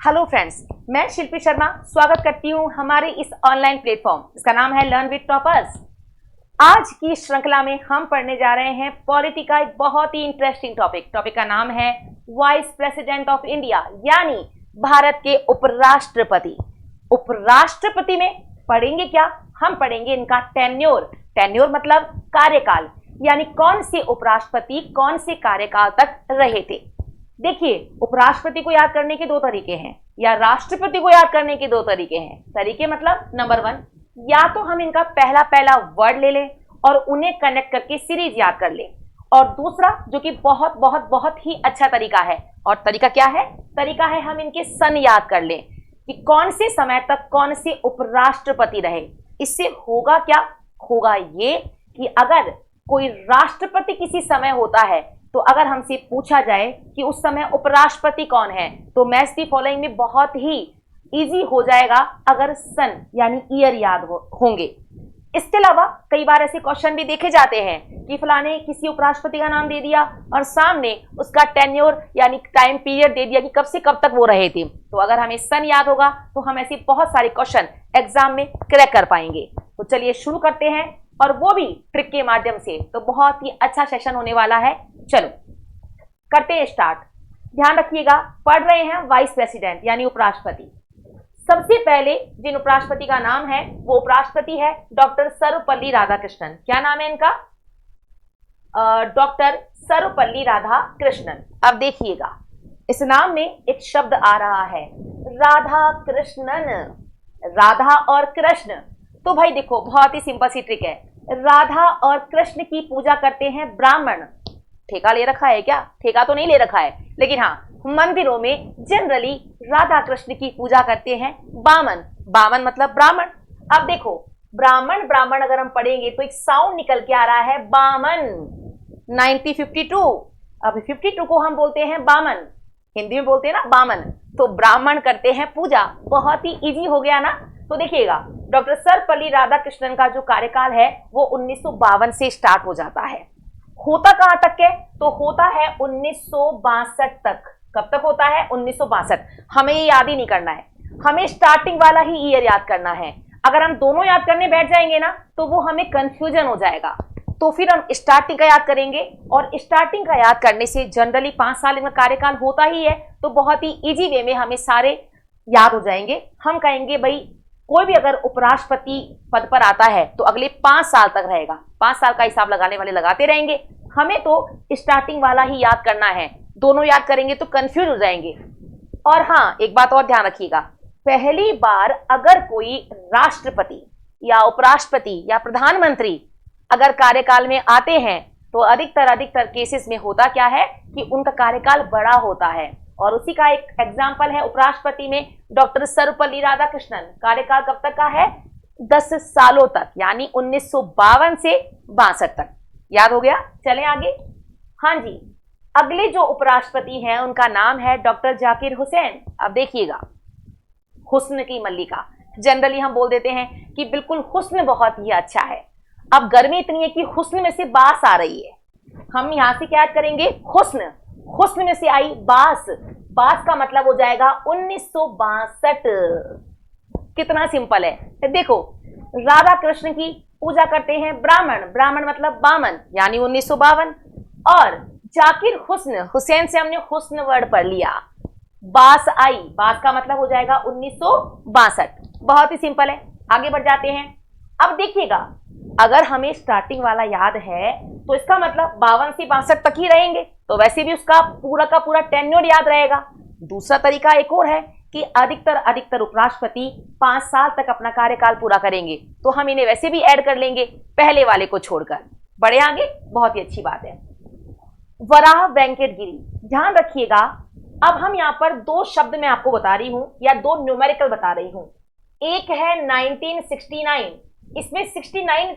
Hello friends, मैं शिल्पी शर्मा स्वागत करती हूं हमारे इस ऑनलाइन प्लेटफॉर्म जिसका नाम है लर्न विद टॉपर्स। आज की श्रृंखला में हम पढ़ने जा रहे हैं पॉलिटी का एक बहुत ही इंटरेस्टिंग टॉपिक का नाम है वाइस प्रेसिडेंट ऑफ इंडिया, यानी भारत के उपराष्ट्रपति। उपराष्ट्रपति में पढ़ेंगे क्या? हम पढ़ेंगे इनका टेन्योर मतलब कार्यकाल, यानी कौन से उपराष्ट्रपति कौन से कार्यकाल तक रहे थे। देखिए, उपराष्ट्रपति को याद करने के दो तरीके हैं या राष्ट्रपति को याद करने के दो तरीके हैं। तरीके मतलब नंबर 1, या तो हम इनका पहला वर्ड ले लें और उन्हें कनेक्ट करके सीरीज याद कर लें, और दूसरा जो कि बहुत ही अच्छा तरीका है, और तरीका क्या है? तरीका है हम इनके सन याद कर लें कि कौन से समय तक कौन से उपराष्ट्रपति रहे। इससे होगा क्या? होगा ये कि अगर कोई राष्ट्रपति किसी समय होता है तो अगर हमसे पूछा जाए कि उस समय उपराष्ट्रपति कौन है तो मैच द फॉलोइंग में बहुत ही इजी हो जाएगा अगर सन यानी ईयर याद होंगे। इसके अलावा कई बार ऐसे क्वेश्चन भी देखे जाते हैं कि फलाने किसी उपराष्ट्रपति का नाम दे दिया और सामने उसका टेन्योर यानी टाइम पीरियड दे दिया कि कब से कब तक वो रहे थे। तो अगर हमें सन याद होगा तो हम ऐसे बहुत सारे क्वेश्चन एग्जाम में क्रैक कर पाएंगे। तो चलिए शुरू करते हैं, और वो भी ट्रिक के माध्यम से। तो बहुत ही अच्छा सेशन होने वाला है। चलो करते हैं स्टार्ट। ध्यान रखिएगा, पढ़ रहे हैं वाइस प्रेसिडेंट यानी उपराष्ट्रपति। सबसे पहले जिन उपराष्ट्रपति का नाम है वो उपराष्ट्रपति है डॉक्टर सर्वपल्ली राधाकृष्णन। क्या नाम है इनका? डॉक्टर सर्वपल्ली राधाकृष्णन। अब देखिएगा, इस नाम में एक शब्द आ रहा है राधा कृष्णन, राधा और कृष्ण। तो भाई देखो, बहुत ही सिंपल सी ट्रिक है। राधा और कृष्ण की पूजा करते हैं ब्राह्मण। ठेका ले रखा है क्या? ठेका तो नहीं ले रखा है, लेकिन हाँ, मंदिरों में जनरली राधा कृष्ण की पूजा करते हैं बामन। बामन मतलब ब्राह्मण। अब देखो, ब्राह्मण अगर हम पढ़ेंगे तो एक साउंड निकल के आ रहा है बामन। 52। अब 52 को हम बोलते हैं बामन, हिंदी में बोलते हैं ना बामन। तो ब्राह्मण करते हैं पूजा। बहुत ही इजी हो गया ना। तो देखिएगा, डॉक्टर सर्वपल्ली राधाकृष्णन का जो कार्यकाल है वो 1952 से स्टार्ट हो जाता है। होता कहां तक है? तो होता है 1962 तक। कब तक होता है? 1962। हमें ये याद ही नहीं करना है, हमें स्टार्टिंग वाला ही ईयर याद करना है। अगर हम दोनों याद करने बैठ जाएंगे ना तो वो हमें कंफ्यूजन हो जाएगा। तो फिर हम स्टार्टिंग का याद करेंगे, और स्टार्टिंग का याद करने से जनरली 5 साल इनका कार्यकाल होता ही है, तो बहुत ही इजी वे में हमें सारे याद हो जाएंगे। हम कहेंगे भाई कोई भी अगर उपराष्ट्रपति पद पर आता है तो अगले 5 साल तक रहेगा। 5 साल का हिसाब लगाने वाले लगाते रहेंगे। हमें तो स्टार्टिंग वाला ही याद करना है, दोनों याद करेंगे तो कंफ्यूज हो जाएंगे। और हाँ, एक बात और ध्यान रखिएगा, पहली बार अगर कोई राष्ट्रपति या उपराष्ट्रपति या प्रधानमंत्री अगर कार्यकाल में आते हैं तो अधिकतर केसेस में होता क्या है कि उनका कार्यकाल बड़ा होता है। और उसी का एक एग्जाम्पल है उपराष्ट्रपति में डॉक्टर सर्वपल्ली राधाकृष्णन। कार्यकाल कब तक का है? 10 सालों तक, यानी 1952 से 62 तक। याद हो गया? चलें आगे। हाँ जी, अगले जो उपराष्ट्रपति हैं उनका नाम है डॉक्टर जाकिर हुसैन। अब देखिएगा, हुस्न की मल्लिका, जनरली हम बोल देते हैं कि बिल्कुल हुस्न बहुत ही अच्छा है। अब गर्मी इतनी है कि हुस्न में से बास आ रही है। हम यहां से क्या याद करेंगे? हुस्न। हुस्न में से आई बास। बास का मतलब हो जाएगा 1962। कितना सिंपल है। देखो, राधा कृष्ण की पूजा करते हैं ब्राह्मण मतलब बामन, यानी 1952। और जाकिर हुसैन से हमने हुस्न वर्ड पढ़ लिया। बास आई, बास का मतलब हो जाएगा 1962। बहुत ही सिंपल है। आगे बढ़ जाते हैं। अब देखिएगा, अगर हमें स्टार्टिंग वाला याद है तो इसका मतलब 52 से 62 तक ही रहेंगे, तो वैसे भी उसका पूरा का पूरा टेन्योर याद रहेगा। दूसरा तरीका एक और है कि अधिकतर उपराष्ट्रपति 5 साल तक अपना कार्यकाल पूरा करेंगे, तो हम इन्हें वैसे भी ऐड कर लेंगे पहले वाले को छोड़कर। बढ़े आगे, बहुत ही अच्छी बात है। वराह वेंकट गिरी, ध्यान रखिएगा। अब हम यहाँ पर 2 शब्द मैं आपको बता रही हूं या 2 न्यूमेरिकल बता रही हूं। एक है 1969। इसमें 69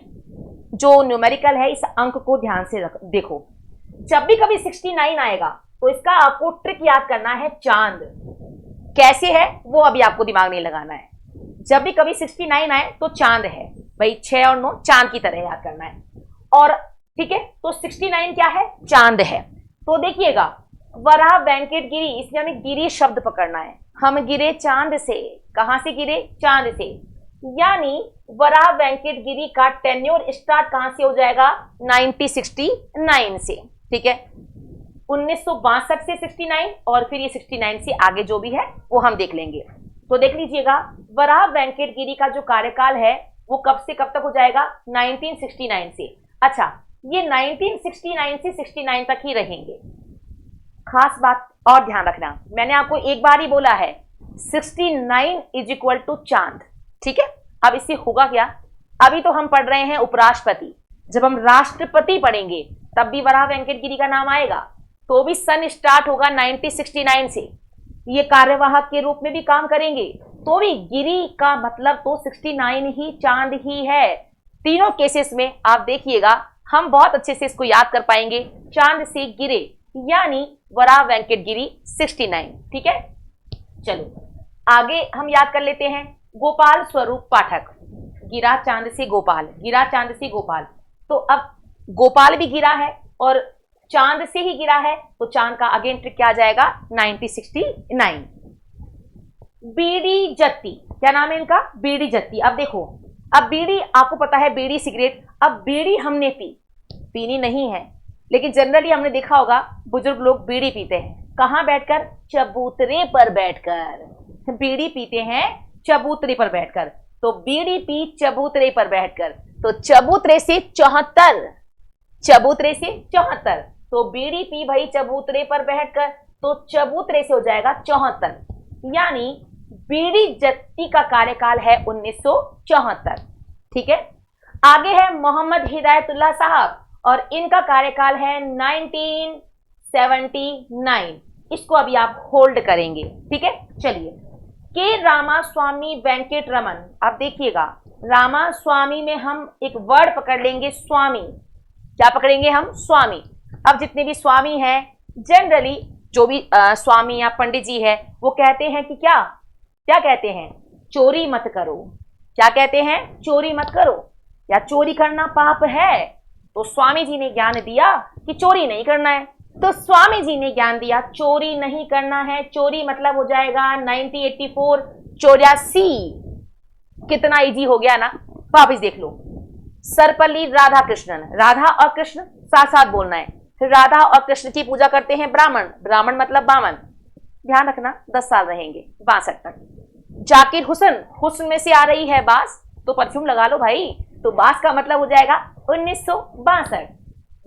जो न्यूमेरिकल है, इस अंक को ध्यान से देखो। जब भी कभी 69 आएगा तो इसका आपको ट्रिक याद करना है चांद। कैसे है वो अभी आपको दिमाग नहीं लगाना है। जब भी कभी 69 आए तो चांद है भाई, 6 और 9 चांद की तरह याद करना है। और ठीक है, तो 69 क्या है? चांद है। तो देखिएगा, वराह वेंकट गिरी, इसलिए हमें गिरी शब्द पकड़ना है। हम गिरे चांद से, कहां से गिरे? चांद से। यानी वराह वेंकट गिरी का टेन्योर स्टार्ट कहां से हो जाएगा? 1969 से। ठीक है, 1962 से 69 और फिर ये 69 से आगे जो भी है वो हम देख लेंगे। तो देख लीजिएगा, वराह वेंकट गिरी का जो कार्यकाल है वो कब से कब तक हो जाएगा? 1969 से। अच्छा, ये 1969 से 69 तक ही रहेंगे। खास बात और ध्यान रखना, मैंने आपको एक बार ही बोला है 69 इज इक्वल टू चांद। ठीक है, अब इससे होगा क्या? अभी तो हम पढ़ रहे हैं उपराष्ट्रपति, जब हम राष्ट्रपति पढ़ेंगे तब भी वराह वेंकट गिरी का नाम आएगा, तो भी सन स्टार्ट होगा 1969 से। ये कार्यवाहक के रूप में भी काम करेंगे, तो भी गिरी का मतलब तो 69 ही, चांद ही है। तीनों केसेस में आप देखिएगा हम बहुत अच्छे से इसको याद कर पाएंगे। चांद से गिरे यानी वराह वेंकट गिरी 69। ठीक है, चलो आगे हम याद कर लेते हैं। गोपाल स्वरूप पाठक, गिरा चांद से गोपाल, गिरा चांद से गोपाल। तो अब गोपाल भी गिरा है और चांद से ही गिरा है, तो चांद का अगेन ट्रिक क्या आ जाएगा? 1969। बीड़ी जत्ती, क्या नाम है इनका? बीड़ी जत्ती। अब देखो, अब बीड़ी आपको पता है बीड़ी सिगरेट, अब बीड़ी हमने पीनी नहीं है, लेकिन जनरली हमने देखा होगा बुजुर्ग लोग बीड़ी पीते हैं कहां बैठकर? चबूतरे पर बैठकर बीड़ी पीते हैं, चबूतरे पर बैठकर। तो बीड़ी पी चबूतरे पर बैठकर, तो चबूतरे से 74, चबूतरे से 74, तो बीड़ी पी भाई चबूतरे पर बैठकर, तो चबूतरे से हो जाएगा 74। यानी बीड़ी जत्ती का कार्यकाल है 1974। ठीक है, आगे है मोहम्मद हिदायतुल्लाह साहब और इनका कार्यकाल है 1979। इसको अभी आप होल्ड करेंगे। ठीक है, चलिए। के रामास्वामी वेंकट रमन, अब देखिएगा रामास्वामी में हम एक वर्ड पकड़ लेंगे, स्वामी। क्या पकड़ेंगे हम? स्वामी। अब जितने भी स्वामी हैं जनरली, जो भी स्वामी या पंडित जी है, वो कहते हैं कि क्या क्या कहते हैं? चोरी मत करो। क्या कहते हैं? चोरी मत करो, या चोरी करना पाप है। तो स्वामी जी ने ज्ञान दिया कि चोरी नहीं करना है, तो स्वामी जी ने ज्ञान दिया चोरी नहीं करना है। चोरी मतलब हो जाएगा 1984, 84। कितना इजी हो गया ना, वापिस देख लो। सर्वपल्ली राधाकृष्णन, राधा और कृष्ण साथ साथ बोलना है। राधा और कृष्ण की पूजा करते हैं ब्राह्मण, ब्राह्मण मतलब बामन। ध्यान रखना 10 साल रहेंगे, 62 तक। जाकिर हुसैन, हुस्न में से आ रही है बास, तो परफ्यूम लगा लो भाई, तो बास का मतलब हो जाएगा 1962।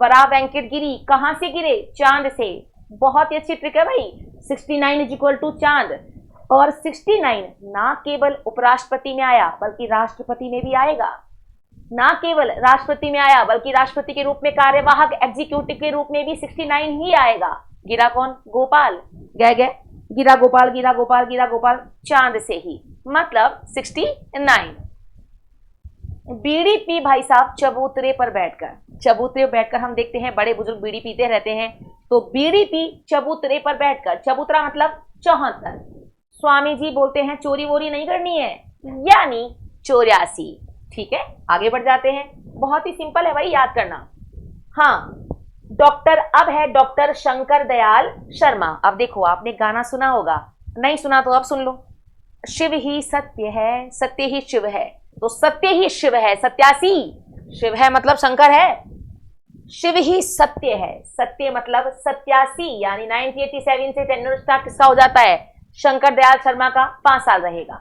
वराह वेंकट गिरी कहां से गिरे? चांद से। बहुत ही अच्छी ट्रिक है भाई, 69 इज इक्वल टू चांद। और 69 ना केवल उपराष्ट्रपति में आया बल्कि राष्ट्रपति में भी आएगा। ना केवल राष्ट्रपति में आया बल्कि राष्ट्रपति के रूप में, कार्यवाहक एग्जीक्यूटिव के रूप में भी 69 ही आएगा। गिरा कौन? गोपाल। गए गए, गिरा गोपाल, गिरा गोपाल, गिरा गोपाल, चांद से ही, मतलब 69। बीड़ी पी भाई साहब चबूतरे पर बैठकर, चबूतरे पर बैठकर हम देखते हैं बड़े बुजुर्ग बीड़ी पीते रहते हैं, तो बीड़ी पी चबूतरे पर बैठकर, चबूतरा मतलब 74। स्वामी जी बोलते हैं चोरी वोरी नहीं करनी है, यानी 84। ठीक है, आगे बढ़ जाते हैं। बहुत ही सिंपल है भाई, याद करना। हाँ, डॉक्टर, अब है डॉक्टर शंकर दयाल शर्मा। अब देखो, आपने गाना सुना होगा, नहीं सुना तो अब सुन लो। शिव ही सत्य है, सत्य ही शिव है, तो सत्य ही शिव है, 87। शिव है मतलब शंकर है, शिव ही सत्य है, सत्य मतलब 87, यानी 1987 से टेन्योर स्टार्ट किसका हो जाता है? शंकर दयाल शर्मा का 5 साल रहेगा।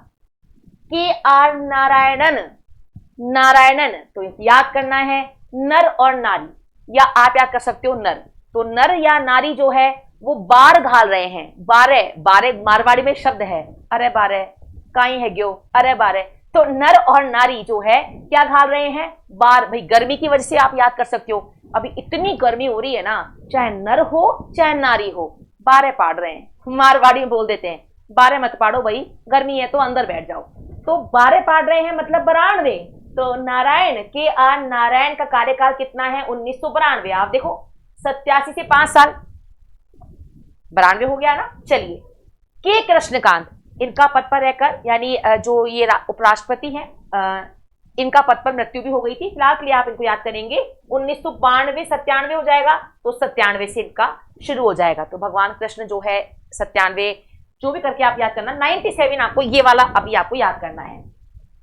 के आर नारायणन, नारायणन, तो याद करना है नर और नारी, या आप याद कर सकते हो नर। तो नर या नारी जो है वो बार घाल रहे हैं, 12, 12 मारवाड़ी में शब्द है, अरे 12 काई है ग्यो, अरे 12। तो नर और नारी जो है क्या घाल रहे हैं? बार। भाई गर्मी की वजह से आप याद कर सकते हो, अभी इतनी गर्मी हो रही है ना, चाहे नर हो चाहे नारी हो, 12 पाड़ रहे हैं। मारवाड़ी में बोल देते हैं 12 मत पाड़ो भाई, गर्मी है तो अंदर बैठ जाओ। तो 12 पाड़ रहे हैं मतलब 92। तो नारायण, के आर नारायण का कार्यकाल कितना है? 1992। आप देखो 87 से 5 साल, 92 हो गया ना। चलिए, के कृष्णकांत, इनका पद पर रहकर, यानी जो ये उपराष्ट्रपति हैं इनका पद पर मृत्यु भी हो गई थी। फिलहाल के लिए आप इनको याद करेंगे 1992 97 हो जाएगा, तो 97 से इनका शुरू हो जाएगा। तो भगवान कृष्ण जो है 97 जो भी करके आप याद करना, 97 आपको ये वाला अभी आपको याद करना है।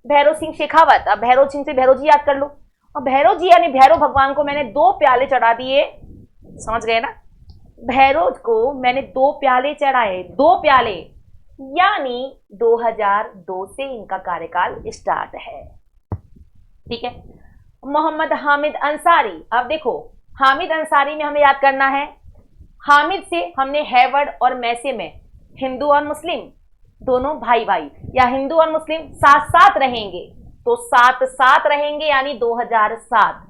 भैरव सिंह शेखावत, अब भैरव सिंह से भैरव जी याद कर लो। और भैरव जी यानी भैरव भगवान को मैंने 2 प्याले चढ़ा दिए, समझ गए ना। भैरव को मैंने 2 प्याले चढ़ाए, 2 प्याले, यानी 2002 से इनका कार्यकाल स्टार्ट है। ठीक है। मोहम्मद हामिद अंसारी, अब देखो हामिद अंसारी में हमें याद करना है, हामिद से हमने हैवर्ड और मैसे में हिंदू और मुस्लिम दोनों भाई भाई, या हिंदू और मुस्लिम साथ साथ रहेंगे, तो साथ साथ रहेंगे यानी 2007।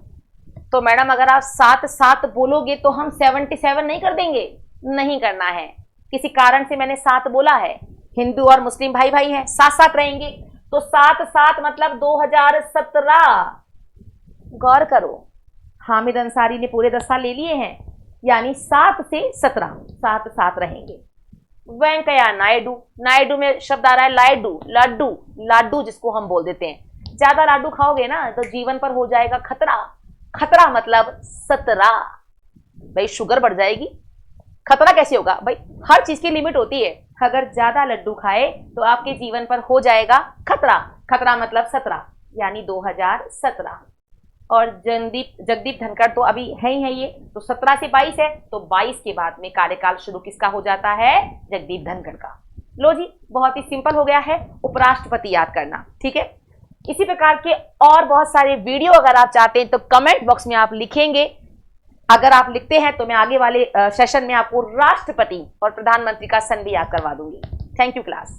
तो मैडम अगर आप साथ साथ बोलोगे तो हम 77 नहीं कर देंगे, नहीं करना है, किसी कारण से मैंने साथ बोला है, हिंदू और मुस्लिम भाई भाई हैं, साथ साथ रहेंगे, तो साथ साथ मतलब 2017। गौर करो, हामिद अंसारी ने पूरे 10 साल ले लिए हैं, यानी 7 से 17 साथ साथ रहेंगे। वेंकैया नायडू, नायडू में शब्द आ रहा है लाडू, लाडू, लाडू जिसको हम बोल देते हैं, ज्यादा लाडू खाओगे ना तो जीवन पर हो जाएगा खतरा, खतरा मतलब 17, भाई शुगर बढ़ जाएगी, खतरा कैसे होगा भाई, हर चीज की लिमिट होती है, अगर ज्यादा लड्डू खाए तो आपके जीवन पर हो जाएगा खतरा, खतरा मतलब 17 यानी 2017। और जगदीप धनखड़ तो अभी है ही है, ये तो 17 से 22 है, तो 22 के बाद में कार्यकाल शुरू किसका हो जाता है, जगदीप धनखड़ का। लो जी, बहुत ही सिंपल हो गया है उपराष्ट्रपति याद करना। ठीक है, इसी प्रकार के और बहुत सारे वीडियो अगर आप चाहते हैं तो कमेंट बॉक्स में आप लिखेंगे, अगर आप लिखते हैं तो मैं आगे वाले सेशन में आपको राष्ट्रपति और प्रधानमंत्री का सन भी याद करवा दूंगी। Thank you class.